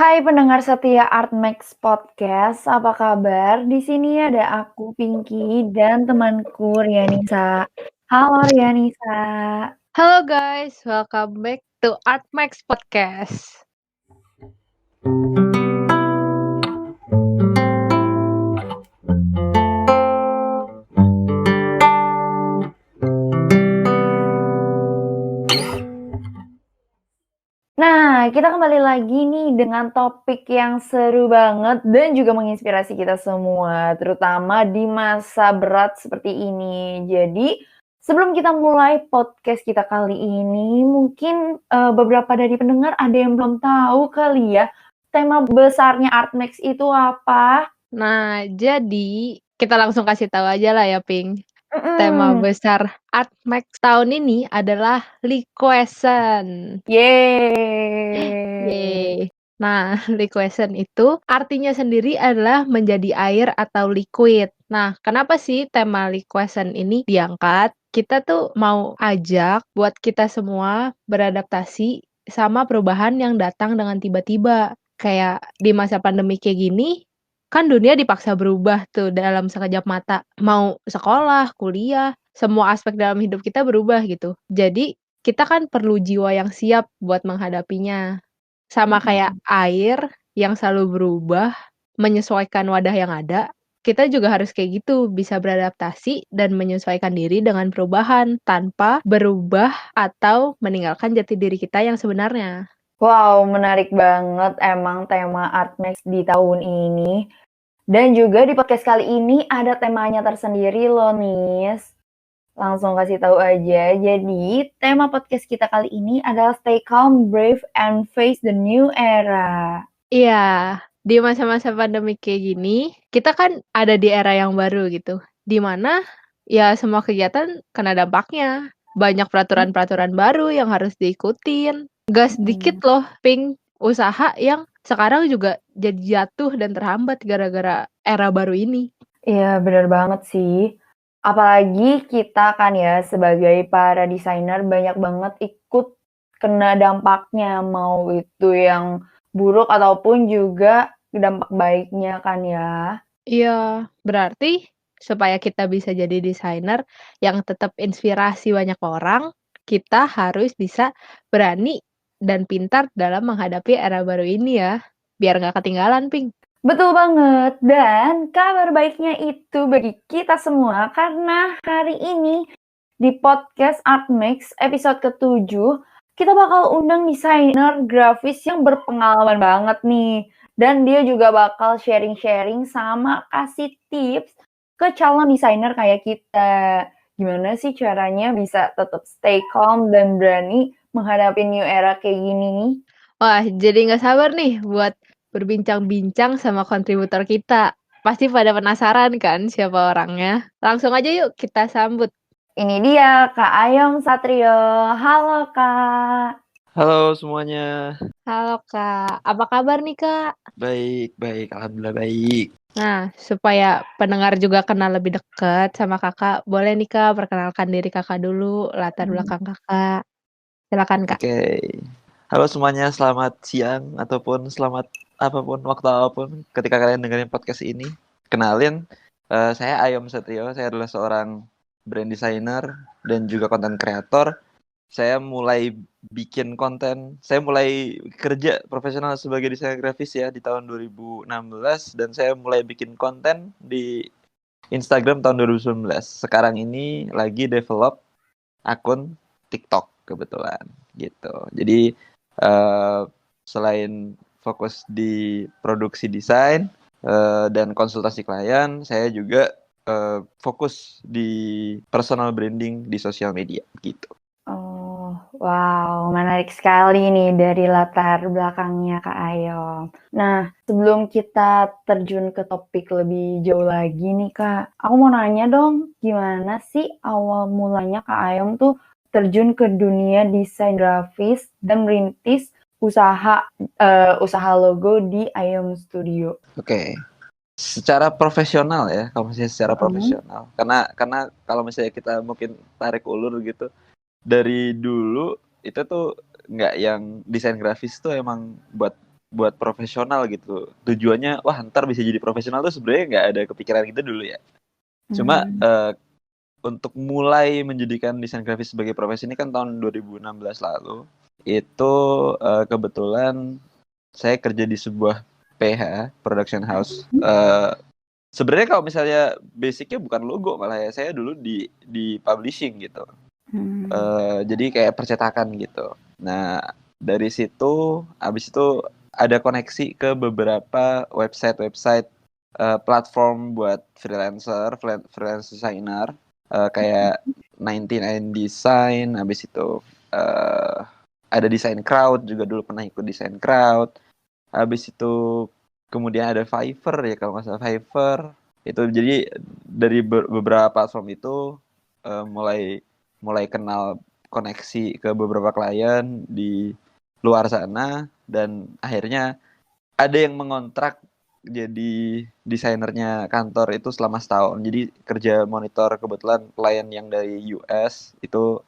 Hai pendengar setia Artmax Podcast, apa kabar? Di sini ada aku Pinky dan temanku Rianisa. Halo Rianisa. Halo guys, welcome back to Artmax Podcast. Nah, kita kembali lagi nih dengan topik yang seru banget dan juga menginspirasi kita semua, terutama di masa berat seperti ini. Jadi, sebelum kita mulai podcast kita kali ini, mungkin beberapa dari pendengar ada yang belum tahu kali ya, tema besarnya Artmax itu apa? Nah, jadi kita langsung kasih tahu aja lah ya, Ping. Tema Mhm. besar Artmax tahun ini adalah liquescence. Yeay. Yeay. Nah, liquescence itu artinya sendiri adalah menjadi air atau liquid. Nah, kenapa sih tema liquescence ini diangkat? Kita tuh mau ajak buat kita semua beradaptasi sama perubahan yang datang dengan tiba-tiba. Kayak di masa pandemi kayak gini, kan dunia dipaksa berubah tuh dalam sekejap mata. Mau sekolah, kuliah, semua aspek dalam hidup kita berubah gitu. Jadi, kita kan perlu jiwa yang siap buat menghadapinya. Sama kayak Mhm. air yang selalu berubah, menyesuaikan wadah yang ada, kita juga harus kayak gitu, bisa beradaptasi dan menyesuaikan diri dengan perubahan tanpa berubah atau meninggalkan jati diri kita yang sebenarnya. Wow, menarik banget emang tema Artmax di tahun ini. Dan juga di podcast kali ini ada temanya tersendiri loh, Nis. Langsung kasih tahu aja. Jadi, tema podcast kita kali ini adalah Stay Calm, Brave, and Face the New Era. Iya, di masa-masa pandemi kayak gini, kita kan ada di era yang baru gitu, di mana ya semua kegiatan kena dampaknya. Banyak peraturan-peraturan baru yang harus diikutin. Gak sedikit Mhm. loh, Ping, usaha yang sekarang juga jadi jatuh dan terhambat gara-gara era baru ini. Iya, bener banget sih. Apalagi kita kan ya sebagai para desainer banyak banget ikut kena dampaknya, mau itu yang buruk ataupun juga dampak baiknya kan ya. Iya, berarti supaya kita bisa jadi desainer yang tetap inspirasi banyak orang, kita harus bisa berani dan pintar dalam menghadapi era baru ini ya, biar nggak ketinggalan, Ping. Betul banget, dan kabar baiknya itu bagi kita semua karena hari ini di podcast Artmix episode ke-7 kita bakal undang desainer grafis yang berpengalaman banget nih. Dan dia juga bakal sharing-sharing sama kasih tips ke calon desainer kayak kita. Gimana sih caranya bisa tetap stay calm dan berani menghadapi new era kayak gini nih? Wah, jadi nggak sabar nih buat berbincang-bincang sama kontributor kita. Pasti pada penasaran kan siapa orangnya? Langsung aja yuk kita sambut. Ini dia Kak Ayom Satrio. Halo Kak. Halo semuanya, Halo Kak, apa kabar nih Kak? baik, alhamdulillah baik. Nah, supaya pendengar juga kenal lebih dekat sama Kakak, boleh nih Kak perkenalkan diri Kakak dulu, latar belakang Kakak. Silakan Kak. Oke, halo semuanya, selamat siang ataupun selamat apapun waktu apapun ketika kalian dengerin podcast ini. Kenalin, saya Ayom Satrio, saya adalah seorang brand designer dan juga content creator. Saya mulai bikin konten, saya mulai kerja profesional sebagai desainer grafis ya di tahun 2016 dan saya mulai bikin konten di Instagram tahun 2019. Sekarang ini lagi develop akun TikTok kebetulan gitu. Jadi uh, selain fokus di produksi desain dan konsultasi klien, saya juga fokus di personal branding di sosial media gitu. Oh, wow, menarik sekali nih dari latar belakangnya Kak Ayom. Nah, sebelum kita terjun ke topik lebih jauh lagi nih Kak, aku mau nanya dong, gimana sih awal mulanya Kak Ayom tuh terjun ke dunia desain grafis dan merintis usaha logo di Ayom Studio? Oke. Secara profesional ya, kalau misalnya secara Mhm. profesional. Karena kalau misalnya kita mungkin tarik ulur gitu, dari dulu itu tuh nggak yang desain grafis tuh emang buat buat profesional gitu. Tujuannya, wah ntar bisa jadi profesional tuh sebenarnya nggak ada kepikiran gitu dulu ya. Cuma untuk mulai menjadikan desain grafis sebagai profesi ini kan tahun 2016 lalu. Itu kebetulan saya kerja di sebuah PH, production house. Sebenarnya kalau misalnya basicnya bukan logo malah ya, saya dulu di publishing gitu. Jadi kayak percetakan gitu. Nah, dari situ abis itu ada koneksi ke beberapa website platform buat freelance designer, kayak 99 Design. Abis itu ada Design Crowd juga, dulu pernah ikut Design Crowd. Habis itu kemudian ada Fiverr ya, kalau nggak salah Fiverr. Itu jadi dari beberapa platform itu mulai kenal koneksi ke beberapa klien di luar sana, dan akhirnya ada yang mengontrak jadi desainernya kantor itu selama setahun. Jadi kerja monitor, kebetulan klien yang dari US itu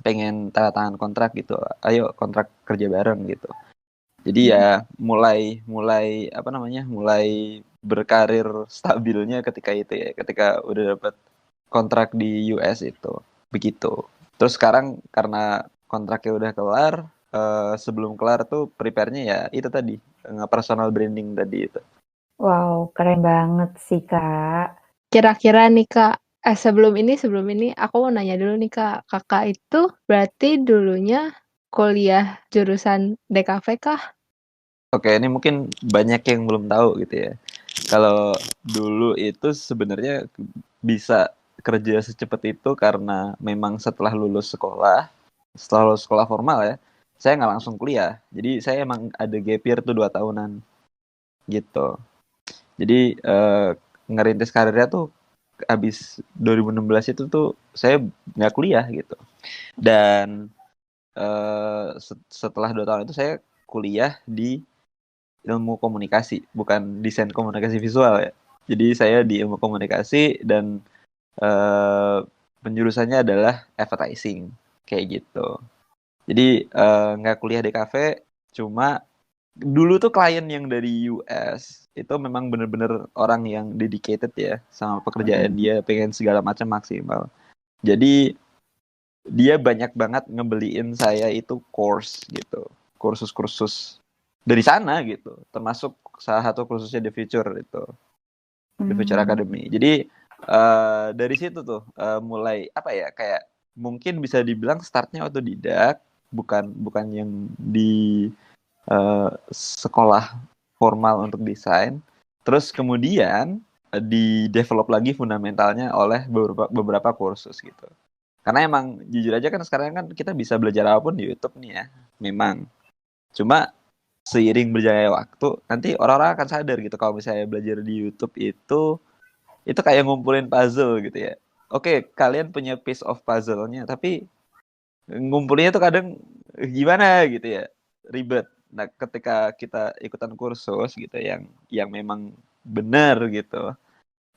pengen tanda tangan kontrak gitu. Ayo kontrak kerja bareng gitu. Jadi ya mulai apa namanya, mulai berkarir stabilnya ketika itu ya, ketika udah dapat kontrak di US itu begitu. Terus sekarang karena kontraknya udah kelar, sebelum kelar tuh prepare-nya ya itu tadi, nge-personal branding tadi itu. Wow, keren banget sih, Kak. Kira-kira nih Kak, sebelum ini aku mau nanya dulu nih Kak, Kakak itu berarti dulunya kuliah jurusan DKV kah? Oke, ini mungkin banyak yang belum tahu gitu ya. Kalau dulu itu sebenarnya bisa kerja secepat itu karena memang setelah lulus sekolah formal ya, saya nggak langsung kuliah. Jadi saya emang ada gap year tuh 2 tahunan gitu. Jadi ngerintis karirnya tuh abis 2016 itu tuh saya nggak kuliah gitu. Dan setelah 2 tahun itu saya kuliah di ilmu komunikasi, bukan desain komunikasi visual ya. Jadi saya di ilmu komunikasi dan penjurusannya adalah advertising kayak gitu. Jadi nggak kuliah di kafe, cuma dulu tuh klien yang dari US itu memang bener-bener orang yang dedicated ya sama pekerjaan dia, pengen segala macam maksimal. Jadi dia banyak banget ngebeliin saya itu course gitu, kursus-kursus dari sana gitu, termasuk salah satu kursusnya The Future itu, The Future Academy. Jadi dari situ tuh mulai apa ya, kayak mungkin bisa dibilang startnya otodidak, bukan yang di sekolah formal untuk desain. Terus kemudian di develop lagi fundamentalnya oleh beberapa kursus gitu. Karena emang jujur aja kan sekarang kan kita bisa belajar apapun di YouTube nih ya, memang. Cuma seiring berjalannya waktu, nanti orang-orang akan sadar gitu kalau misalnya belajar di YouTube itu kayak ngumpulin puzzle gitu ya. Oke, kalian punya piece of puzzle-nya, tapi ngumpulinnya tuh kadang gimana gitu ya, ribet. Nah, ketika kita ikutan kursus gitu yang memang benar gitu,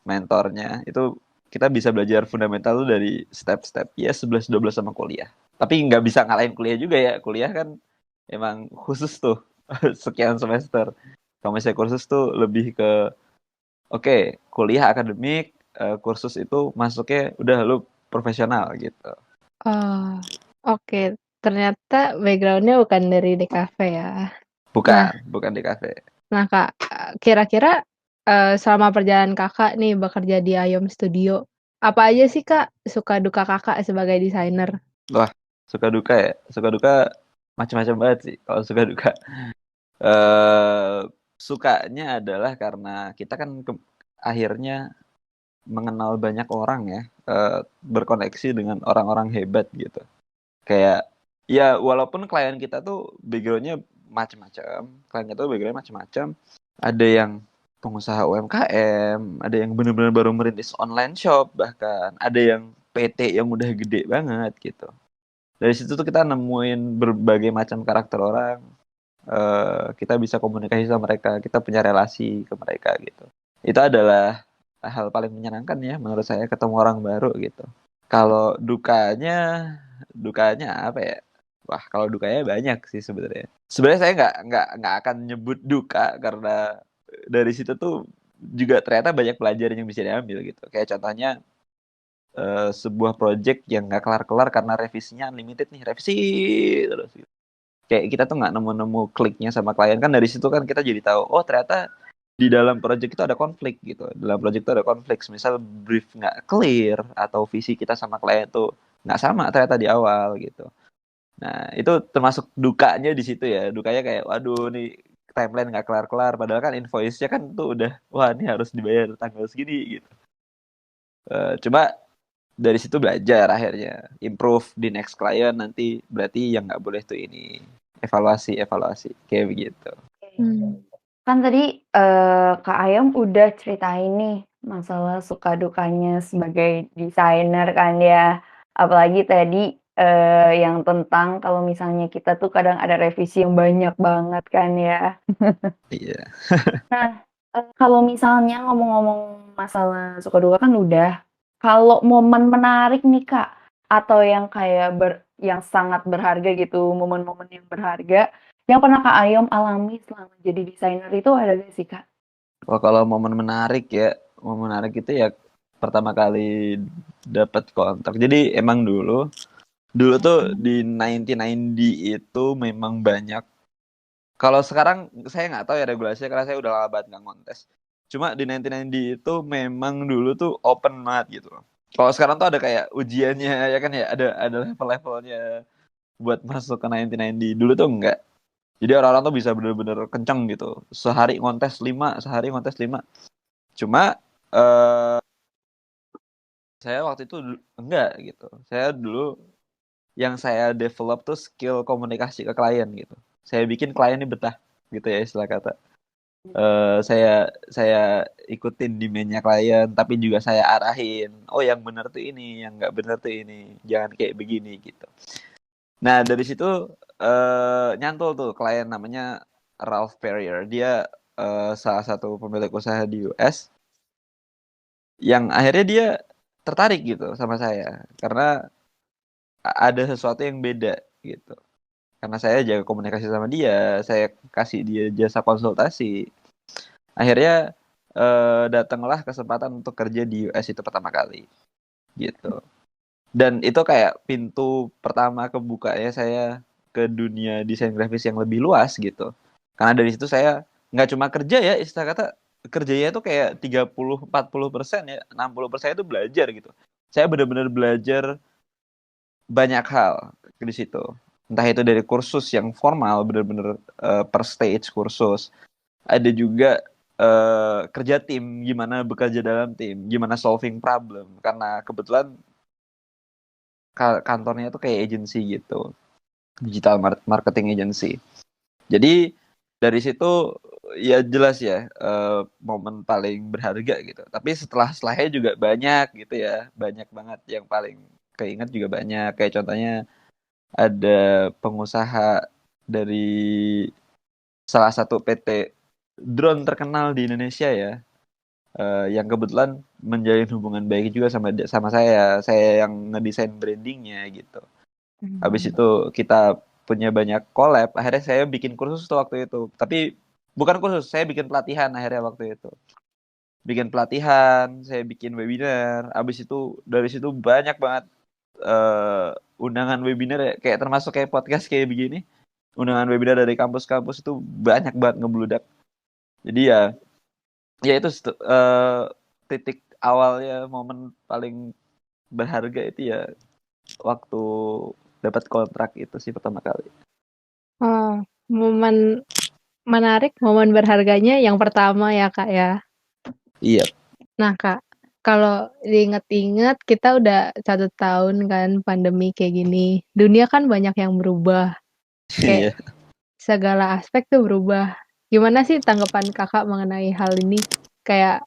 mentornya itu kita bisa belajar fundamental tuh dari step-step ya 11-12 sama kuliah. Tapi nggak bisa ngalahin kuliah juga ya. Kuliah kan emang khusus tuh sekian semester. Kalau misalnya kursus tuh lebih ke oke, kuliah akademik, kursus itu masuknya udah lu profesional gitu. Oh, oke. Ternyata background-nya bukan dari DKV ya. Bukan di kafe. Nah Kak, kira-kira, selama perjalanan Kakak nih bekerja di Ayom Studio, apa aja sih Kak suka duka Kakak sebagai desainer? Wah, suka duka ya. Suka duka macam-macam banget sih kalau suka duka. Eh sukanya adalah karena kita kan akhirnya mengenal banyak orang ya, berkoneksi dengan orang-orang hebat gitu. Kayak ya walaupun klien kita tuh backgroundnya macam-macam, klien kita tuh backgroundnya macam-macam. Ada yang pengusaha UMKM, ada yang benar-benar baru merintis online shop, bahkan ada yang PT yang udah gede banget gitu. Dari situ tuh kita nemuin berbagai macam karakter orang, kita bisa komunikasi sama mereka, kita punya relasi ke mereka gitu. Itu adalah hal paling menyenangkan ya menurut saya, ketemu orang baru gitu. Kalau dukanya apa ya? Wah, kalau dukanya banyak sih sebenarnya. Sebenarnya saya nggak akan nyebut duka karena dari situ tuh juga ternyata banyak pelajaran yang bisa diambil gitu. Kayak contohnya sebuah project yang nggak kelar-kelar karena revisinya unlimited nih, revisi terus. Gitu. Kayak kita tuh nggak nemu-nemu kliknya sama klien kan dari situ kan kita jadi tahu, oh ternyata di dalam project itu ada konflik gitu. Dalam project itu ada konflik, misal brief nggak clear atau visi kita sama klien tuh nggak sama ternyata di awal gitu. Nah, itu termasuk dukanya di situ ya. Dukanya kayak, waduh nih timeline nggak kelar-kelar. Padahal kan invoice-nya kan tuh udah, wah ini harus dibayar tanggal segini gitu. Cuma dari situ belajar akhirnya. Improve di next client nanti berarti yang nggak boleh tuh ini. Evaluasi. Kayak begitu. Hmm. Kan tadi Kak Ayam udah ceritain nih masalah suka dukanya sebagai desainer kan ya. Apalagi tadi yang tentang kalau misalnya kita tuh kadang ada revisi yang banyak banget kan ya. Iya. Nah, kalau misalnya ngomong-ngomong masalah suka duka kan udah. Kalau momen menarik nih Kak, atau yang kayak yang sangat berharga gitu, momen-momen yang berharga, yang pernah Kak Ayom alami selama jadi desainer itu ada nggak sih Kak? Wah, kalau momen menarik itu ya pertama kali dapat kontrak. Jadi emang dulu tuh di 1990 itu memang banyak. Kalau sekarang saya nggak tahu ya regulasinya karena saya udah lama banget nggak ngontes. Cuma di 1990 itu memang dulu tuh open banget gitu. Kalau sekarang tuh ada kayak ujiannya ya kan ya, ada level-levelnya buat masuk ke 1990. Dulu tuh enggak. Jadi orang-orang tuh bisa bener-bener kenceng gitu. Sehari kontes 5. Cuma eh saya waktu itu enggak gitu. Saya dulu yang saya develop tuh skill komunikasi ke klien gitu. Saya bikin klien ini betah gitu ya istilah kata. Saya ikutin demand-nya klien, tapi juga saya arahin. Oh yang benar tuh ini, yang nggak benar tuh ini. Jangan kayak begini gitu. Nah dari situ nyantol tuh klien namanya Ralph Perrier. Dia salah satu pemilik usaha di US yang akhirnya dia tertarik gitu sama saya karena ada sesuatu yang beda gitu. Karena saya jaga komunikasi sama dia, saya kasih dia jasa konsultasi. Akhirnya datanglah kesempatan untuk kerja di US itu pertama kali gitu. Dan itu kayak pintu pertama kebukanya saya ke dunia desain grafis yang lebih luas gitu. Karena dari situ saya nggak cuma kerja ya, istilah kata kerjanya itu kayak 30-40% ya, 60% itu belajar gitu. Saya benar-benar belajar banyak hal di situ. Entah itu dari kursus yang formal, benar-benar per stage kursus. Ada juga kerja tim, gimana bekerja dalam tim, gimana solving problem. Karena kebetulan kantornya tuh kayak agency gitu, digital marketing agency. Jadi dari situ ya jelas ya momen paling berharga gitu. Tapi setelahnya juga banyak gitu ya, banyak banget yang paling keinget juga banyak. Kayak contohnya ada pengusaha dari salah satu PT drone terkenal di Indonesia ya, yang kebetulan menjalin hubungan baik juga sama saya. Saya yang ngedesain brandingnya gitu. Habis itu kita punya banyak collab. Akhirnya saya bikin kursus tuh waktu itu. Tapi bukan kursus, saya bikin pelatihan akhirnya waktu itu. Bikin pelatihan, saya bikin webinar. Habis itu dari situ banyak banget undangan webinar ya, kayak termasuk kayak podcast kayak begini. Undangan webinar dari kampus-kampus itu banyak banget ngebludak. Jadi ya itu titik awalnya momen paling berharga itu ya waktu dapat kontrak itu sih pertama kali. Oh, momen menarik, momen berharganya yang pertama ya, Kak, ya? Iya. Nah, Kak, kalau diinget-inget kita udah 1 tahun kan pandemi kayak gini. Dunia kan banyak yang berubah, kayak Iya. segala aspek tuh berubah. Gimana sih tanggapan Kakak mengenai hal ini? Kayak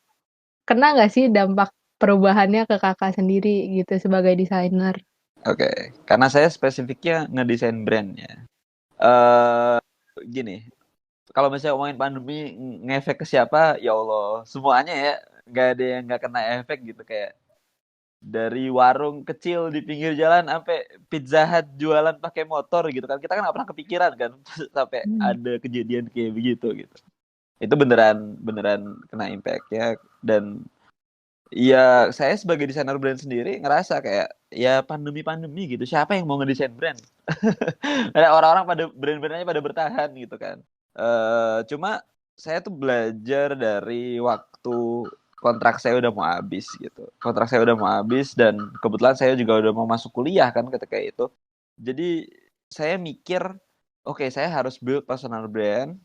kena nggak sih dampak perubahannya ke Kakak sendiri gitu sebagai desainer? Oke, karena saya spesifiknya ngedesain brand ya. Eh gini, kalau misalnya ngomongin pandemi ngefek ke siapa, ya Allah, semuanya ya, nggak ada yang nggak kena efek gitu kayak dari warung kecil di pinggir jalan sampai Pizza Hut jualan pakai motor gitu kan. Kita kan nggak pernah kepikiran kan sampai ada kejadian kayak begitu gitu. Itu beneran kena impact ya. Dan ya saya sebagai desainer brand sendiri ngerasa kayak ya pandemi gitu. Siapa yang mau ngedesain brand? Ada orang-orang pada brand-brandnya pada bertahan gitu kan. Cuma saya tuh belajar dari waktu kontrak saya udah mau habis gitu. Kontrak saya udah mau habis dan kebetulan saya juga udah mau masuk kuliah kan ketika itu. Jadi saya mikir, oke, saya harus build personal brand.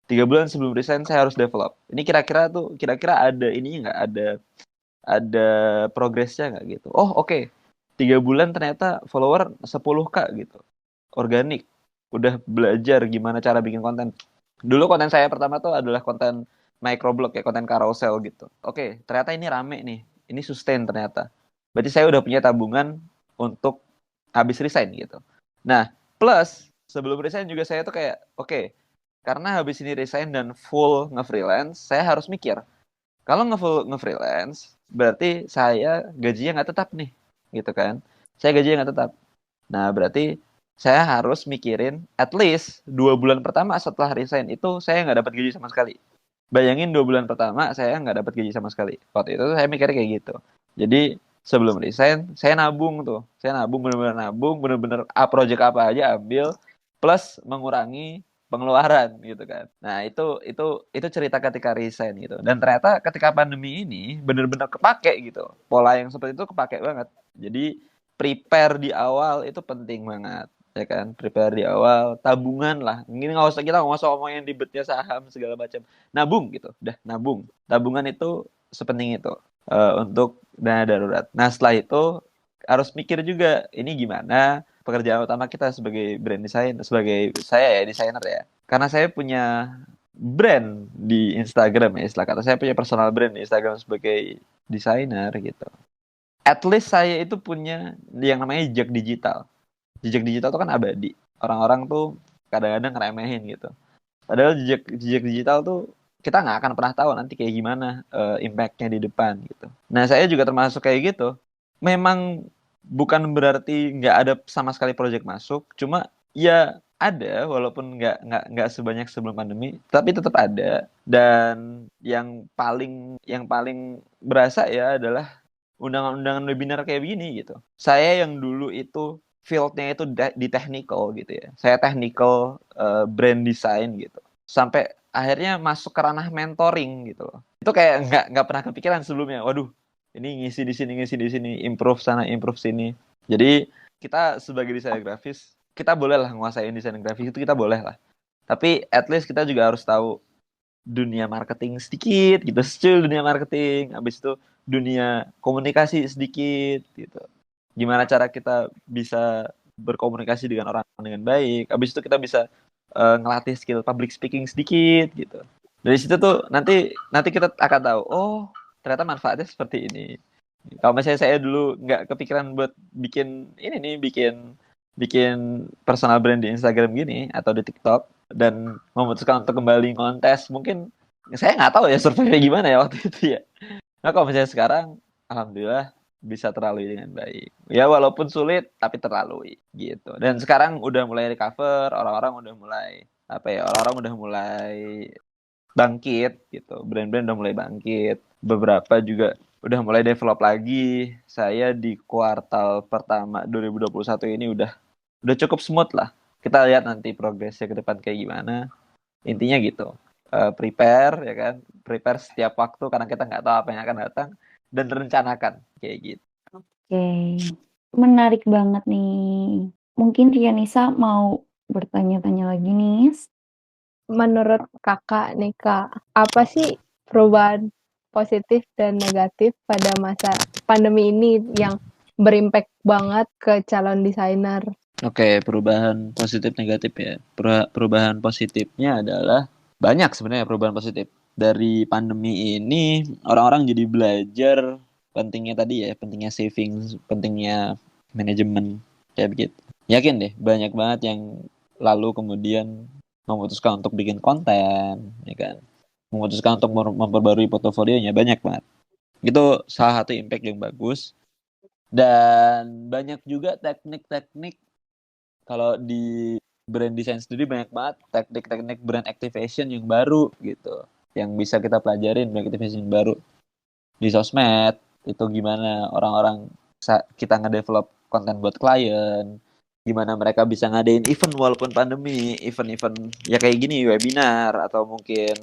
3 bulan sebelum resign saya harus develop. Ini kira-kira ada ininya nggak? Ada progresnya nggak gitu? Oh oke. 3 bulan ternyata follower 10K gitu. Organik. Udah belajar gimana cara bikin konten. Dulu konten saya pertama tuh adalah konten microblog ya, konten carousel gitu. Oke, ternyata ini rame nih. Ini sustain ternyata. Berarti saya udah punya tabungan untuk habis resign gitu. Nah, plus sebelum resign juga saya tuh kayak, oke, karena habis ini resign dan full nge-freelance, saya harus mikir, kalau nge-full nge-freelance, berarti saya gajinya nggak tetap nih, gitu kan. Saya gajinya nggak tetap. Nah, berarti saya harus mikirin at least 2 bulan pertama setelah resign itu saya nggak dapat gaji sama sekali. Bayangin 2 bulan pertama saya nggak dapat gaji sama sekali. Waktu itu saya mikirnya kayak gitu. Jadi sebelum resign saya nabung tuh. Saya nabung bener-bener project apa aja ambil plus mengurangi pengeluaran gitu kan. Nah, itu cerita ketika resign gitu. Dan ternyata ketika pandemi ini bener-bener kepake gitu. Pola yang seperti itu kepake banget. Jadi prepare di awal itu penting banget ya kan, prepare di awal, tabungan lah, ini kita nggak usah ngomongin ribetnya saham segala macam, nabung gitu, udah nabung, tabungan itu sepenting itu untuk dana darurat. Nah setelah itu harus mikir juga ini gimana pekerjaan utama kita sebagai brand design, sebagai saya ya desainer ya, karena saya punya brand di Instagram ya, istilah kata saya punya personal brand di Instagram sebagai desainer gitu. At least saya itu punya yang namanya jejak digital. Jejak digital itu kan abadi. Orang-orang tuh kadang-kadang ngeremehin gitu. Padahal jejak digital tuh kita nggak akan pernah tahu nanti kayak gimana impact-nya di depan gitu. Nah saya juga termasuk kayak gitu. Memang bukan berarti nggak ada sama sekali project masuk, cuma ya ada walaupun nggak sebanyak sebelum pandemi, tapi tetap ada. Dan yang paling berasa ya adalah undangan-undangan webinar kayak begini gitu. Saya yang dulu itu field-nya itu di technical gitu ya. Saya technical brand design gitu. Sampai akhirnya masuk ke ranah mentoring gitu loh. Itu kayak nggak pernah kepikiran sebelumnya. Waduh, ini ngisi di sini, improve sana, improve sini. Jadi kita sebagai desainer grafis, kita boleh lah nguasain desain grafis itu kita boleh lah. Tapi at least kita juga harus tahu dunia marketing sedikit gitu, still dunia marketing, habis itu dunia komunikasi sedikit gitu. Gimana cara kita bisa berkomunikasi dengan orang dengan baik, habis itu kita bisa ngelatih skill public speaking sedikit gitu. Dari situ tuh nanti kita akan tahu, oh ternyata manfaatnya seperti ini. Kalau misalnya saya dulu nggak kepikiran buat bikin ini nih, bikin personal brand di Instagram gini atau di TikTok dan memutuskan untuk kembali kontes, mungkin saya nggak tahu ya survive gimana ya waktu itu ya. Nah kalau misalnya sekarang, alhamdulillah bisa terlalui dengan baik. Ya walaupun sulit tapi terlalui gitu. Dan sekarang udah mulai recover, orang-orang udah mulai orang-orang udah mulai bangkit gitu. Brand-brand udah mulai bangkit. Beberapa juga udah mulai develop lagi. Saya di kuartal pertama 2021 ini udah cukup smooth lah. Kita lihat nanti progresnya ke depan kayak gimana. Intinya gitu. Prepare ya kan. Prepare setiap waktu karena kita nggak tahu apa yang akan datang dan rencanakan kayak gitu. Oke, menarik banget nih. Mungkin Rianisa mau bertanya-tanya lagi nih. Menurut Kakak nih Kak, apa sih perubahan positif dan negatif pada masa pandemi ini yang berimpact banget ke calon desainer? Oke, perubahan positif negatif ya. Perubahan positifnya adalah banyak sebenarnya perubahan positif. Dari pandemi ini orang-orang jadi belajar pentingnya tadi ya, pentingnya savings, pentingnya manajemen kayak begitu. Yakin deh, banyak banget yang lalu kemudian memutuskan untuk bikin konten, ya kan. Memutuskan untuk memperbarui portofolionya banyak banget. Itu salah satu impact yang bagus. Dan banyak juga teknik-teknik, kalau di brand design sendiri banyak banget teknik-teknik brand activation yang baru gitu, yang bisa kita pelajarin, brand activation yang baru di sosmed. Itu gimana orang-orang kita ngedevelop konten buat klien, gimana mereka bisa ngadain event walaupun pandemi, event-event ya kayak gini, webinar atau mungkin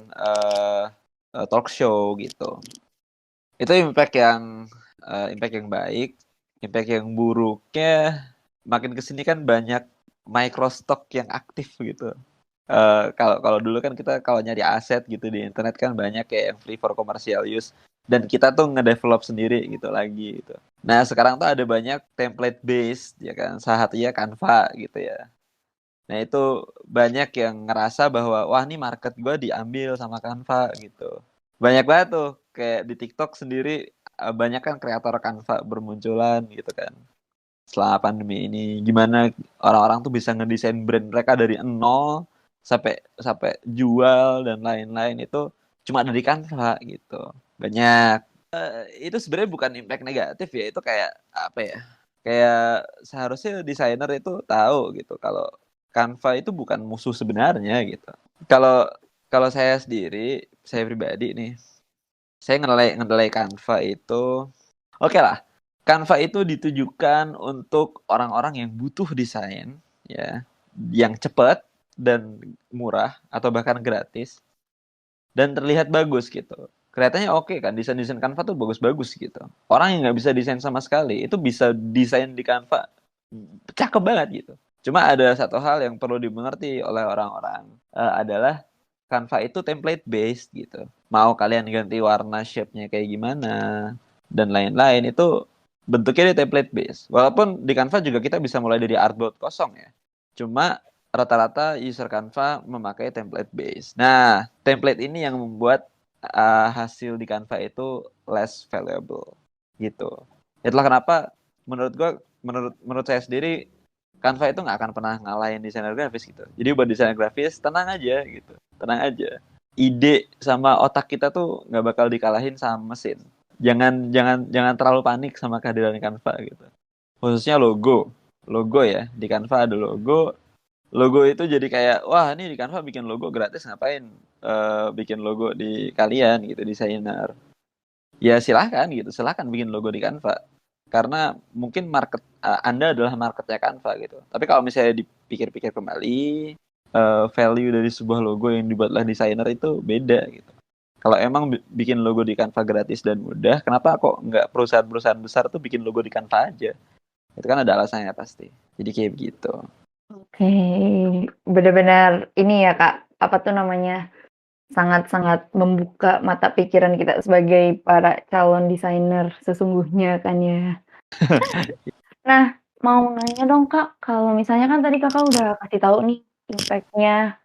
talk show gitu. Itu impact yang baik. Impact yang buruknya, makin kesini kan banyak microstock yang aktif gitu. Kalau dulu kan kita kalau nyari aset gitu di internet kan banyak kayak yang free for commercial use, dan kita tuh ngedevelop sendiri gitu lagi gitu. Nah sekarang tuh ada banyak template based ya kan, salah satunya Canva gitu ya. Nah itu banyak yang ngerasa bahwa wah ini market gue diambil sama Canva gitu. Banyak banget tuh kayak di TikTok sendiri, banyak kan kreator Canva bermunculan gitu kan. Setelah pandemi ini gimana orang-orang tuh bisa ngedesain brand mereka dari nol sampai sampai jual dan lain-lain, itu cuma dari Canva gitu. Banyak. Itu sebenarnya bukan impact negatif ya, itu kayak apa ya? Kayak seharusnya desainer itu tahu gitu kalau Canva itu bukan musuh sebenarnya gitu. Kalau kalau saya pribadi nih, saya ngenilai Canva itu oke lah. Canva itu ditujukan untuk orang-orang yang butuh desain ya, yang cepat dan murah atau bahkan gratis dan terlihat bagus gitu. Kelihatannya oke kan, desain-desain Canva tuh bagus-bagus gitu. Orang yang nggak bisa desain sama sekali itu bisa desain di Canva, cakep banget gitu. Cuma ada satu hal yang perlu dimengerti oleh orang-orang, adalah Canva itu template based gitu. Mau kalian ganti warna shape-nya kayak gimana dan lain-lain, itu bentuknya di template based. Walaupun di Canva juga kita bisa mulai dari artboard kosong ya. Cuma rata-rata user Canva memakai template based. Nah, template ini yang membuat hasil di Canva itu less valuable gitu. Itulah kenapa menurut saya sendiri Canva itu nggak akan pernah ngalahin desainer grafis gitu. Jadi buat desainer grafis tenang aja gitu, tenang aja. Ide sama otak kita tuh nggak bakal dikalahin sama mesin. Jangan terlalu panik sama kehadiran Canva gitu. Khususnya logo ya, di Canva ada logo itu jadi kayak wah ini di Canva bikin logo gratis, ngapain bikin logo di kalian gitu desainer. Ya silahkan bikin logo di Canva, karena mungkin market Anda adalah marketnya Canva gitu. Tapi kalau misalnya dipikir-pikir kembali, value dari sebuah logo yang dibuatlah desainer itu beda gitu. Kalau emang bikin logo di Canva gratis dan mudah, kenapa kok nggak perusahaan-perusahaan besar tuh bikin logo di Canva aja? Itu kan ada alasannya pasti. Jadi kayak begitu. Oke, benar-benar ini ya Kak, apa tuh namanya, sangat-sangat membuka mata pikiran kita sebagai para calon desainer sesungguhnya kan ya. Nah, mau nanya dong Kak, kalau misalnya kan tadi Kakak udah kasih tahu nih impact-nya,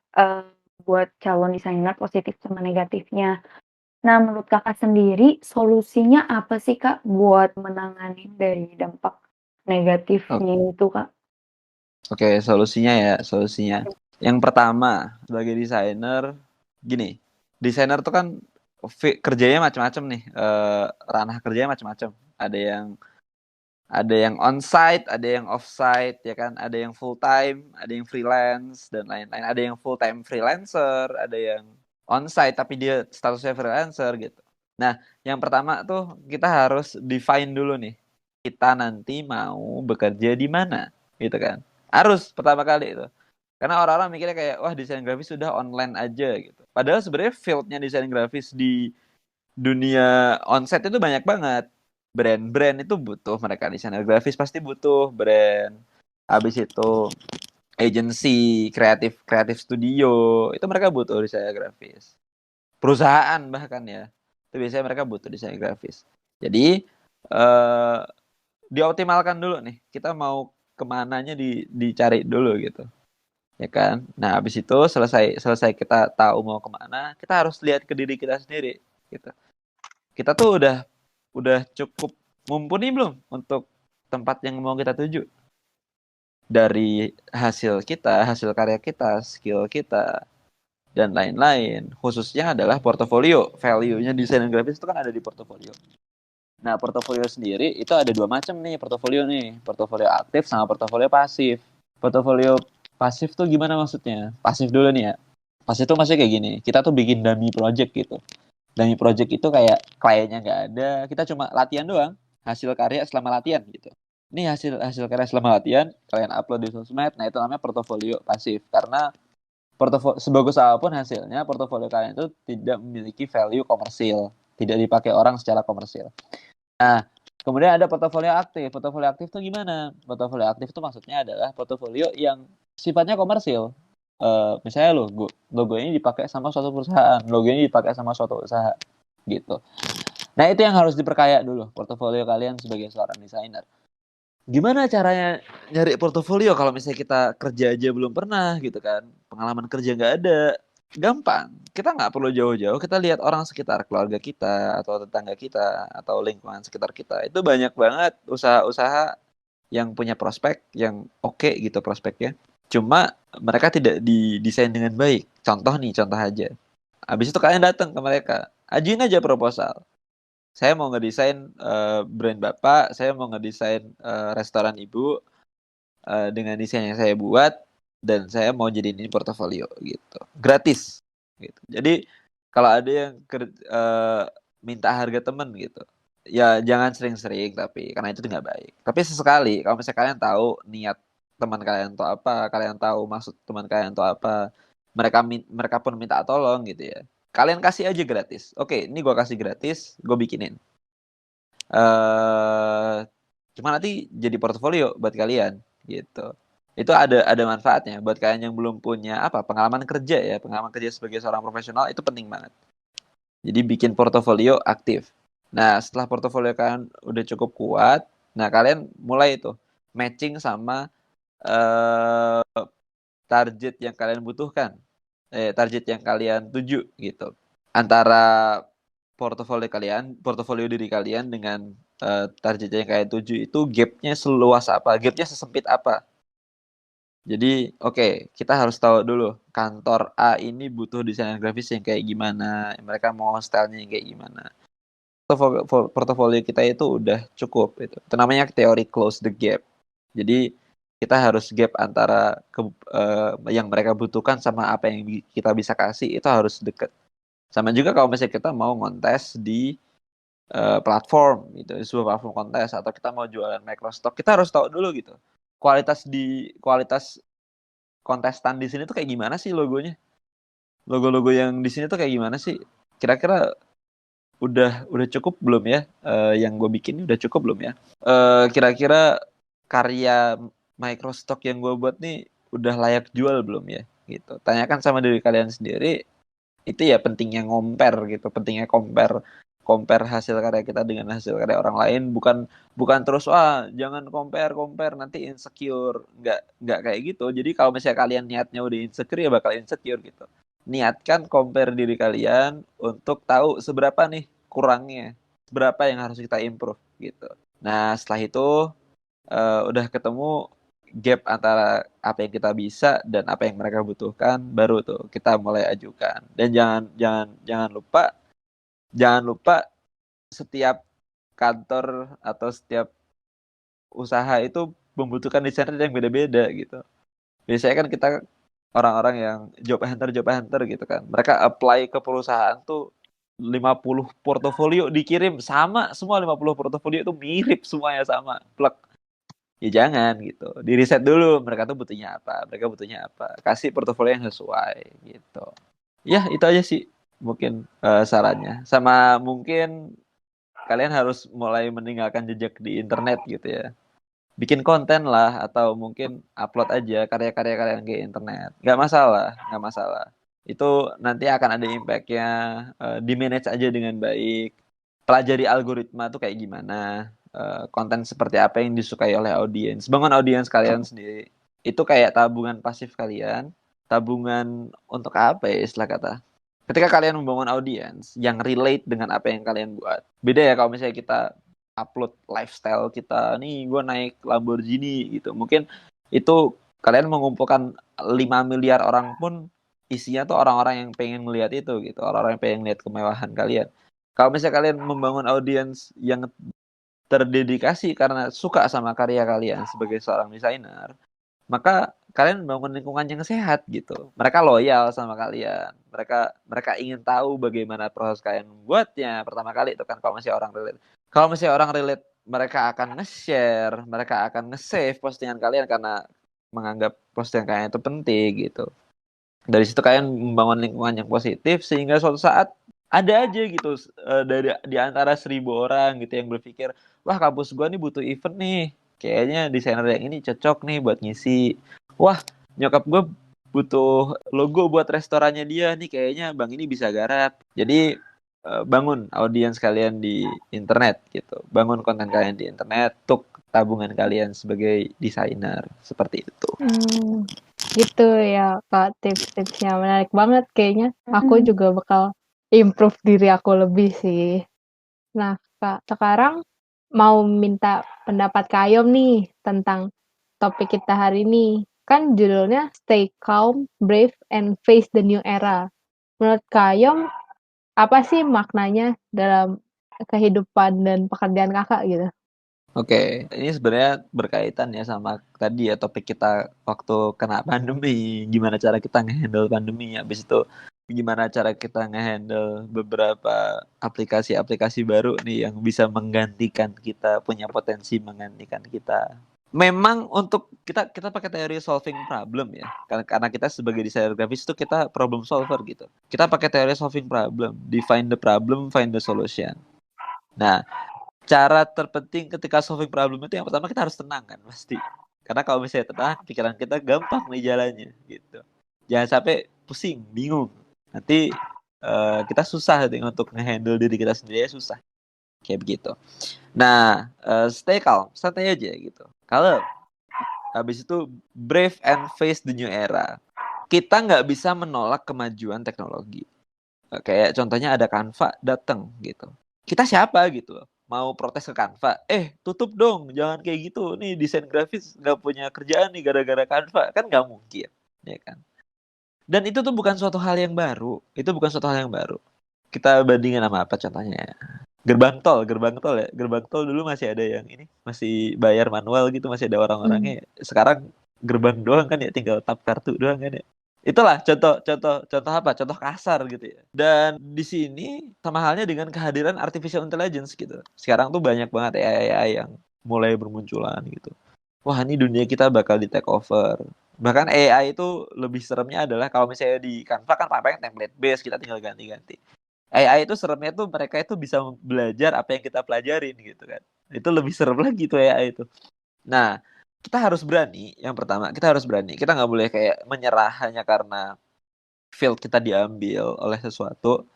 buat calon desainer positif sama negatifnya. Nah, menurut Kakak sendiri solusinya apa sih Kak buat menangani dari dampak negatifnya itu Kak? Oke, solusinya. Yang pertama, sebagai desainer, gini, desainer tuh kan kerjanya macam-macam nih, ranah kerjanya macam-macam. Ada yang on-site, ada yang off-site, ya kan? Ada yang full-time, ada yang freelance, dan lain-lain. Ada yang full-time freelancer, ada yang on-site, tapi dia statusnya freelancer, gitu. Nah, yang pertama tuh kita harus define dulu nih. Kita nanti mau bekerja di mana, gitu kan? Harus, pertama kali itu. Karena orang-orang mikirnya kayak, wah desain grafis sudah online aja, gitu. Padahal sebenarnya field-nya desain grafis di dunia onsite itu banyak banget. Brand itu butuh mereka, desainer grafis pasti butuh brand. Habis itu agency, kreatif studio, itu mereka butuh desainer grafis. Perusahaan bahkan ya, itu biasanya mereka butuh desainer grafis. Jadi dioptimalkan dulu nih, kita mau kemananya dicari dulu gitu, ya kan. Nah habis itu selesai kita tahu mau kemana, kita harus lihat ke diri kita sendiri gitu. Kita tuh udah cukup mumpuni belum untuk tempat yang mau kita tuju? Dari hasil karya kita, skill kita, dan lain-lain. Khususnya adalah portofolio. Value-nya desain grafis itu kan ada di portofolio. Nah, portofolio sendiri itu ada 2 macam nih portofolio nih. Portofolio aktif sama portofolio pasif. Portofolio pasif tuh gimana maksudnya? Pasif dulu nih ya. Pasif tuh maksudnya kayak gini. Kita tuh bikin dummy project gitu. Dummy project itu kayak kliennya nggak ada. Kita cuma latihan doang. Hasil karya selama latihan gitu. Ini hasil hasil karya selama latihan. Kalian upload di sosmed. Nah, itu namanya portofolio pasif. Karena portofolio sebagus apapun hasilnya, portofolio kalian itu tidak memiliki value komersil. Tidak dipakai orang secara komersil. Nah, kemudian ada portofolio aktif. Portofolio aktif itu gimana? Portofolio aktif itu maksudnya adalah portofolio yang sifatnya komersil. Misalnya logo ini dipakai sama suatu perusahaan, logo ini dipakai sama suatu usaha, gitu. Nah, itu yang harus diperkaya dulu portofolio kalian sebagai seorang desainer. Gimana caranya nyari portofolio kalau misalnya kita kerja aja belum pernah gitu kan, pengalaman kerja nggak ada? Gampang, kita nggak perlu jauh-jauh, kita lihat orang sekitar, keluarga kita, atau tetangga kita, atau lingkungan sekitar kita. Itu banyak banget usaha-usaha yang punya prospek, yang oke gitu prospeknya. Cuma mereka tidak didesain dengan baik. Contoh nih, contoh aja. Habis itu kalian datang ke mereka, ajuin aja proposal. Saya mau ngedesain brand Bapak, saya mau ngedesain restoran Ibu dengan desain yang saya buat, dan saya mau jadiin ini portofolio gitu, gratis gitu. Jadi kalau ada yang minta harga temen gitu, ya jangan sering-sering, tapi karena itu nggak baik. Tapi sesekali kalau misalnya kalian tahu niat teman kalian tuh apa, kalian tahu maksud teman kalian tuh apa, mereka pun minta tolong gitu ya, kalian kasih aja gratis. Oke, ini gue kasih gratis, gue bikinin. Cuma nanti jadi portofolio buat kalian gitu. Itu ada manfaatnya buat kalian yang belum punya pengalaman kerja ya, pengalaman kerja sebagai seorang profesional itu penting banget. Jadi bikin portofolio aktif. Nah, setelah portofolio kalian udah cukup kuat, nah kalian mulai itu matching sama target yang kalian butuhkan, target yang kalian tuju gitu. Antara portofolio diri kalian dengan target yang kalian tuju itu gapnya seluas apa, gapnya sesempit apa. Jadi kita harus tahu dulu kantor A ini butuh desainer grafis yang kayak gimana, mereka mau stylenya yang kayak gimana. Portofolio kita itu udah cukup itu. Itu namanya teori close the gap. Jadi kita harus gap antara yang mereka butuhkan sama apa yang kita bisa kasih itu harus deket. Sama juga kalau misalnya kita mau ngontes di platform gitu, di sebuah platform kontes, atau kita mau jualan microstock, kita harus tahu dulu gitu. Kualitas kontestan di sini tuh kayak gimana sih logonya? Logo-logo yang di sini tuh kayak gimana sih? Kira-kira udah cukup belum ya? Yang gue bikin udah cukup belum ya? Kira-kira karya microstock yang gue buat nih udah layak jual belum ya? Gitu. Tanyakan sama diri kalian sendiri. Itu ya pentingnya compare gitu, pentingnya compare hasil karya kita dengan hasil karya orang lain, bukan terus jangan compare nanti insecure, nggak kayak gitu. Jadi kalau misalnya kalian niatnya udah insecure ya bakal insecure gitu. Niatkan compare diri kalian untuk tahu seberapa nih kurangnya, seberapa yang harus kita improve gitu. Nah, setelah itu udah ketemu gap antara apa yang kita bisa dan apa yang mereka butuhkan, baru tuh kita mulai ajukan. Dan jangan lupa setiap kantor atau setiap usaha itu membutuhkan desainer yang beda-beda gitu. Biasanya kan kita orang-orang yang job hunter gitu kan. Mereka apply ke perusahaan tuh 50 portofolio dikirim sama, semua 50 portofolio itu mirip, semuanya sama, plek. Ya jangan gitu, di riset dulu mereka tuh butuhnya apa, kasih portofolio yang sesuai gitu. Ya itu aja sih mungkin sarannya. Sama mungkin kalian harus mulai meninggalkan jejak di internet gitu ya, bikin konten lah, atau mungkin upload aja karya-karya kalian ke internet, nggak masalah. Itu nanti akan ada impactnya. Di manage aja dengan baik, pelajari algoritma tuh kayak gimana, konten seperti apa yang disukai oleh audiens, bangun audiens kalian sendiri. Itu kayak tabungan pasif kalian, tabungan untuk apa ya istilah kata, ketika kalian membangun audiens yang relate dengan apa yang kalian buat. Beda ya kalau misalnya kita upload lifestyle kita, nih gue naik Lamborghini gitu, mungkin itu kalian mengumpulkan 5 miliar orang pun isinya tuh orang-orang yang pengen melihat itu gitu, orang-orang yang pengen lihat kemewahan kalian. Kalau misalnya kalian membangun audiens yang terdedikasi karena suka sama karya kalian sebagai seorang desainer, maka kalian membangun lingkungan yang sehat gitu. Mereka loyal sama kalian. Mereka ingin tahu bagaimana proses kalian membuatnya. Pertama kali itu kan kalau masih orang relate. Kalau masih orang relate, mereka akan nge-share, mereka akan nge-save postingan kalian karena menganggap postingan kalian itu penting gitu. Dari situ kalian membangun lingkungan yang positif sehingga suatu saat ada aja gitu dari di antara 1.000 orang gitu yang berpikir, wah kampus gua nih butuh event nih, kayaknya desainer yang ini cocok nih buat ngisi. Wah nyokap gua butuh logo buat restorannya dia nih, kayaknya bang ini bisa garap. Jadi bangun audiens kalian di internet gitu, bangun konten kalian di internet untuk tabungan kalian sebagai desainer seperti itu. Gitu ya Kak, tips-tipsnya menarik banget kayaknya. Aku juga bakal improve diri aku lebih sih. Nah Kak, sekarang mau minta pendapat Kak Ayom nih tentang topik kita hari ini. Kan judulnya Stay Calm, Brave, and Face the New Era. Menurut Kak Ayom, apa sih maknanya dalam kehidupan dan pekerjaan Kakak gitu? Oke, ini sebenarnya berkaitan ya sama tadi ya topik kita waktu kena pandemi, gimana cara kita ngehandle pandemi, habis itu gimana cara kita ngehandle beberapa aplikasi-aplikasi baru nih yang bisa menggantikan kita, punya potensi menggantikan kita. Memang untuk kita pakai teori solving problem ya, karena kita sebagai desainer grafis itu kita problem solver gitu. Kita pakai teori solving problem, define the problem, find the solution. Nah, cara terpenting ketika solving problem itu yang pertama kita harus tenang kan pasti. Karena kalau misalnya tenang, pikiran kita gampang nih jalannya gitu. Jangan sampai pusing, bingung. Nanti kita susah untuk ngehandle diri kita sendiri, susah. Kayak begitu. Nah, stay calm, santai aja gitu. Kalau habis itu brave and face the new era. Kita nggak bisa menolak kemajuan teknologi. Kayak contohnya ada Canva datang gitu. Kita siapa gitu? Mau protes ke Canva, tutup dong, jangan kayak gitu. Nih desain grafis nggak punya kerjaan nih gara-gara Canva, kan nggak mungkin, ya kan? Dan itu tuh bukan suatu hal yang baru. Itu bukan suatu hal yang baru. Kita bandingin sama apa contohnya? Gerbang tol ya. Gerbang tol dulu masih ada yang ini, masih bayar manual gitu, masih ada orang-orangnya. Sekarang gerbang doang kan ya, tinggal tap kartu doang kan ya. Itulah contoh apa? Contoh kasar gitu ya. Dan di sini sama halnya dengan kehadiran artificial intelligence gitu. Sekarang tuh banyak banget AI yang mulai bermunculan gitu. Wah, ini dunia kita bakal di take over. Bahkan AI itu lebih seremnya adalah kalau misalnya di Canva kan pakai template base, kita tinggal ganti-ganti. AI itu seremnya tuh mereka itu bisa belajar apa yang kita pelajarin gitu kan. Itu lebih serem lagi tuh AI itu. Nah, kita harus berani. Yang pertama, kita harus berani. Kita nggak boleh kayak menyerah hanya karena field kita diambil oleh sesuatu.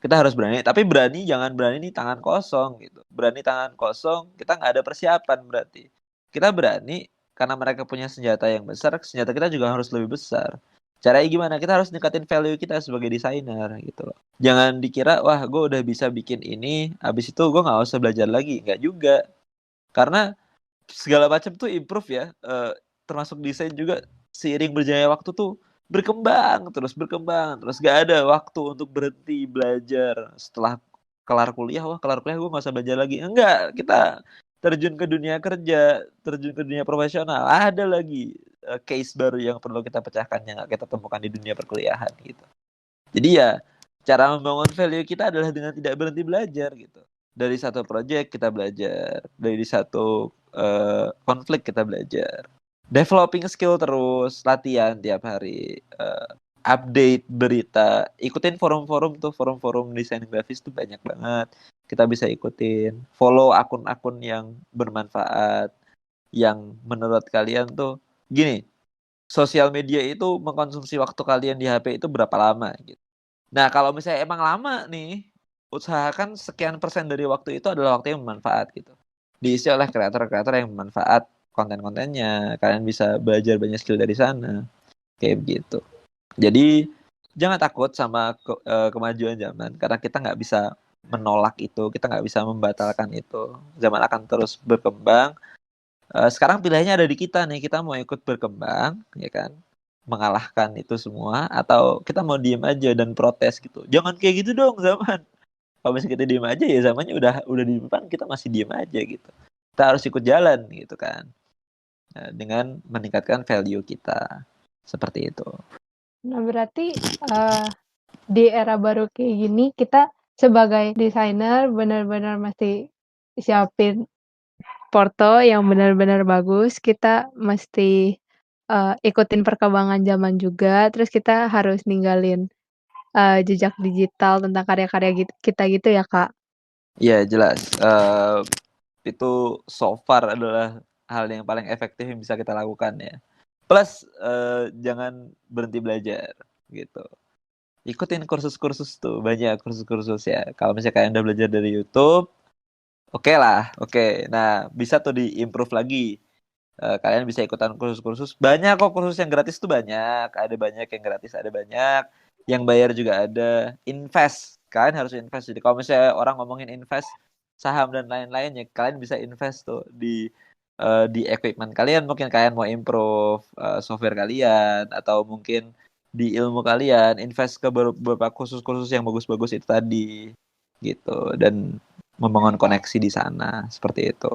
Kita harus berani. Tapi jangan berani nih tangan kosong gitu. Berani tangan kosong, kita nggak ada persiapan berarti. Kita berani karena mereka punya senjata yang besar, senjata kita juga harus lebih besar. Caranya gimana? Kita harus ningkatin value kita sebagai desainer gitu loh. Jangan dikira, wah gue udah bisa bikin ini, habis itu gue nggak usah belajar lagi. Nggak juga. Karena segala macam tuh improve ya, termasuk desain juga seiring berjalannya waktu tuh berkembang terus gak ada waktu untuk berhenti belajar. Setelah kelar kuliah gue gak usah belajar lagi, enggak, kita terjun ke dunia kerja, terjun ke dunia profesional, ada lagi case baru yang perlu kita pecahkan yang gak kita temukan di dunia perkuliahan gitu. Jadi ya cara membangun value kita adalah dengan tidak berhenti belajar gitu. Dari satu project kita belajar, dari satu konflik kita belajar, developing skill terus, latihan tiap hari, update berita, ikutin forum-forum desain grafis tuh banyak banget, kita bisa ikutin, follow akun-akun yang bermanfaat, yang menurut kalian tuh gini, sosial media itu mengkonsumsi waktu kalian di HP itu berapa lama gitu. Nah kalau misalnya emang lama nih, usahakan sekian persen dari waktu itu adalah waktu yang bermanfaat gitu. Diisi oleh kreator-kreator yang bermanfaat konten-kontennya. Kalian bisa belajar banyak skill dari sana. Kayak begitu. Jadi jangan takut sama kemajuan zaman. Karena kita nggak bisa menolak itu. Kita nggak bisa membatalkan itu. Zaman akan terus berkembang. Sekarang pilihannya ada di kita nih. Kita mau ikut berkembang, ya kan? Mengalahkan itu semua. Atau kita mau diem aja dan protes gitu. Jangan kayak gitu dong zaman. Kalau misalnya kita diem aja ya zamannya udah di depan, kita masih diem aja gitu. Kita harus ikut jalan gitu kan. Nah, dengan meningkatkan value kita. Seperti itu. Nah, berarti di era baru kayak gini kita sebagai desainer benar-benar mesti siapin porto yang benar-benar bagus. Kita mesti ikutin perkembangan zaman juga. Terus kita harus ninggalin jejak digital tentang karya-karya kita gitu ya, Kak? Iya jelas. Itu so far adalah hal yang paling efektif yang bisa kita lakukan ya. Plus jangan berhenti belajar gitu. Ikutin kursus-kursus tuh, banyak kursus-kursus ya. Kalau misalnya kalian udah belajar dari YouTube, oke lah, oke. Nah, bisa tuh diimprove lagi. Kalian bisa ikutan kursus-kursus. Banyak kok kursus yang gratis tuh banyak. Ada banyak yang gratis, ada banyak. Yang bayar juga ada. Invest. Kalian harus invest. Jadi kalau misalnya orang ngomongin invest saham dan lain-lain ya, kalian bisa invest tuh di equipment kalian. Mungkin kalian mau improve software kalian atau mungkin di ilmu kalian, invest ke beberapa kursus-kursus yang bagus-bagus itu tadi gitu, dan membangun koneksi di sana seperti itu.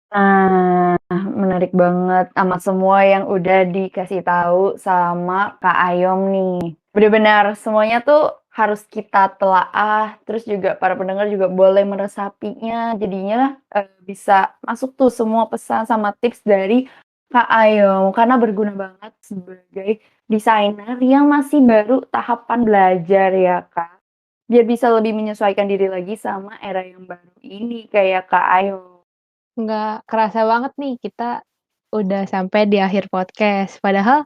Nah, menarik banget sama semua yang udah dikasih tahu sama Kak Ayom nih. Benar-benar semuanya tuh harus kita telaah, terus juga para pendengar juga boleh meresapinya. Jadinya bisa masuk tuh semua pesan sama tips dari Kak Ayom karena berguna banget sebagai desainer yang masih baru tahapan belajar ya, Kak. Biar bisa lebih menyesuaikan diri lagi sama era yang baru ini kayak Kak Ayom. Nggak kerasa banget nih kita udah sampai di akhir podcast. Padahal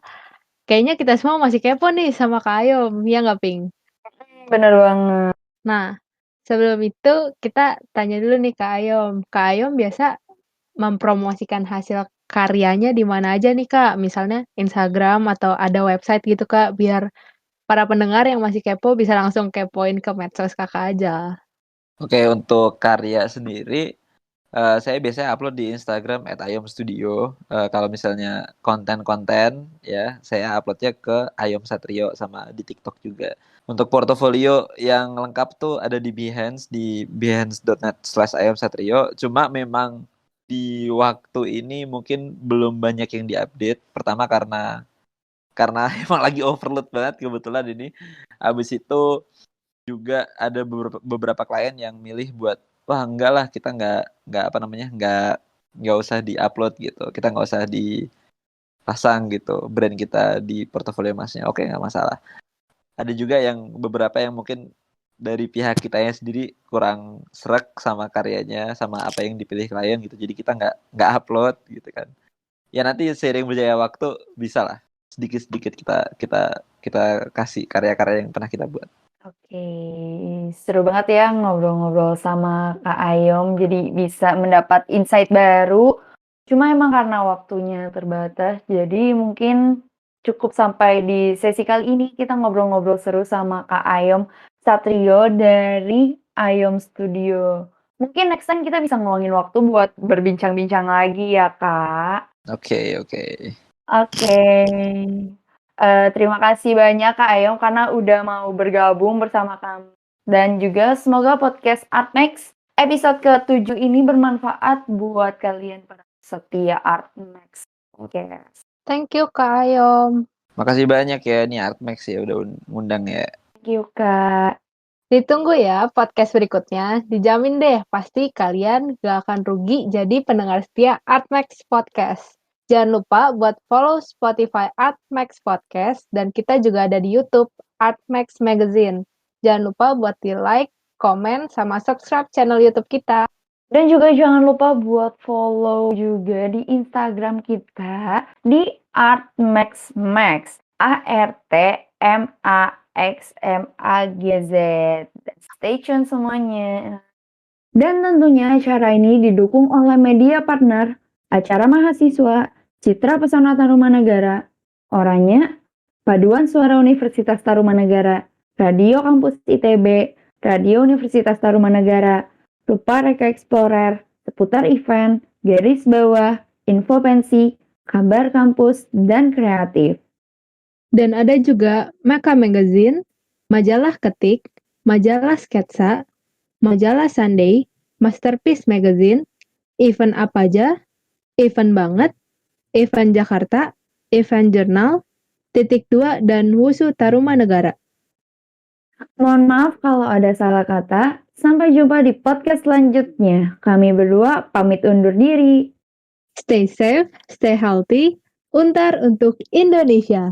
kayaknya kita semua masih kepo nih sama Kak Ayom, ya nggak, Ping? Bener banget. Nah, sebelum itu kita tanya dulu nih Kak Ayom. Kak Ayom biasa mempromosikan hasil karyanya di mana aja nih, Kak? Misalnya Instagram atau ada website gitu, Kak, biar para pendengar yang masih kepo bisa langsung kepoin ke medsos Kakak aja. Oke, untuk karya sendiri, saya biasanya upload di Instagram @ayomstudio. Kalau misalnya konten-konten ya, saya uploadnya ke Ayom Satrio sama di TikTok juga. Untuk portofolio yang lengkap tuh ada di Behance, di behance.net/ayomsatrio. Cuma memang di waktu ini mungkin belum banyak yang diupdate. Pertama karena emang lagi overload banget kebetulan ini. Habis itu juga ada beberapa klien yang milih buat wah enggak lah, kita nggak apa namanya nggak usah diupload gitu, kita nggak usah dipasang gitu brand kita di portofolio masnya. Oke, nggak masalah. Ada juga yang beberapa yang mungkin dari pihak kitanya sendiri kurang srek sama karyanya, sama apa yang dipilih klien gitu, jadi kita nggak upload gitu kan. Ya nanti seiring berjalannya waktu bisa lah, sedikit-sedikit kita kasih karya-karya yang pernah kita buat. Oke, seru banget ya ngobrol-ngobrol sama Kak Ayom, jadi bisa mendapat insight baru. Cuma emang karena waktunya terbatas, jadi mungkin cukup sampai di sesi kali ini. Kita ngobrol-ngobrol seru sama Kak Ayom Satrio dari Ayom Studio. Mungkin next time kita bisa ngeluangin waktu buat berbincang-bincang lagi ya, Kak. Oke. Oke. Terima kasih banyak Kak Ayom karena udah mau bergabung bersama kami. Dan juga semoga podcast Artmax episode ke-7 ini bermanfaat buat kalian para setia Artmax Podcast. Thank you Kak Ayom. Makasih banyak ya nih Artmax ya udah ngundang ya. Thank you Kak. Ditunggu ya podcast berikutnya. Dijamin deh pasti kalian gak akan rugi jadi pendengar setia Artmax Podcast. Jangan lupa buat follow Spotify Artmax Podcast dan kita juga ada di YouTube Artmax Magazine. Jangan lupa buat di like, komen, sama subscribe channel YouTube kita. Dan juga jangan lupa buat follow juga di Instagram kita di ArtMaxMax. ARTMAXMAGZ. Stay tune semuanya. Dan tentunya acara ini didukung oleh media partner, acara mahasiswa, Citra Pesona Tarumanegara, Oranye, Paduan Suara Universitas Tarumanegara, Radio Kampus ITB, Radio Universitas Tarumanegara, Rupa Reka Explorer, seputar event, garis bawah, info pensi, kabar kampus, dan kreatif. Dan ada juga Maka Magazine, majalah Ketik, majalah Sketsa, Majalah Sunday, Masterpiece Magazine, Event Apa Aja, Event Banget, Event Jakarta, Event Jurnal, Titik 2, dan Wusu Tarumanegara. Mohon maaf kalau ada salah kata. Sampai jumpa di podcast selanjutnya. Kami berdua pamit undur diri. Stay safe, stay healthy, Untar untuk Indonesia.